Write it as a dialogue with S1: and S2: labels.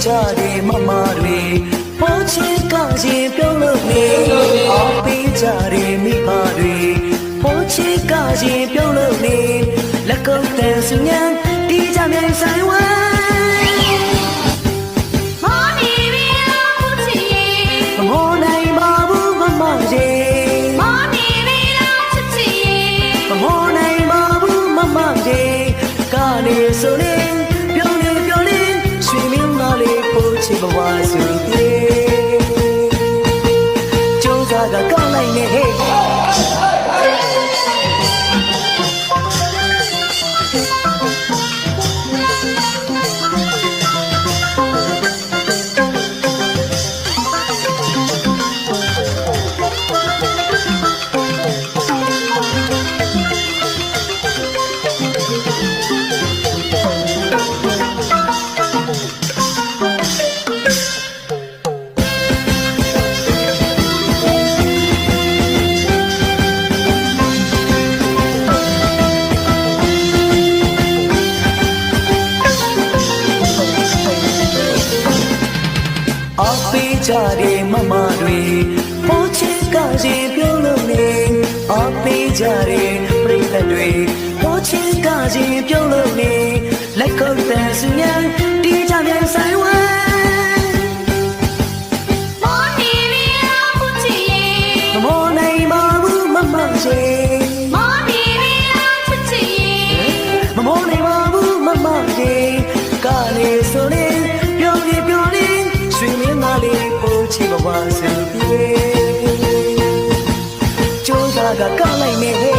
S1: ကြတယ်မမတွေပေါ်ချစ်ကရင်ပြုံးလို့နေအားပေးကြတယ်မိဘတွေပေါ်ချစ်ကရင်ပြုံးလို့နေလက်ကုပ်တန်စုညံတီးကြမြိုင်ဆိုင်ဝဲဆိုရင်ပြုံးနေပြုံးနေရွှေမင်းသားလေးပို့ချစ်ဘဝဆိုပြေကျိုးစားကကောက်လိုက်နေဟဲ့ကြတယ်မမတွေပေါ်ချစ်ကရင်ပြုံးလို့နေအားပေးကြတယ်ပရိသတ်တွေပေါ်ချစ်ကရင်ပြုံးလို့နေလက်ကုပ်တန်စုညံတီးကြမြန်ဆိုင်ဝဲမောနိုင်ပါဘူးမမရှင်မောနေပြီလားချစ်ချစ်မမောနိုင်ပါဘူးမမရှင်ကလေးဆိုရင်ပြုံးနေပြုံးနေရွှေမင်းသားလေးချစ်ဘဝစံပြေကျိုးစားကကောက်လိုက်နေ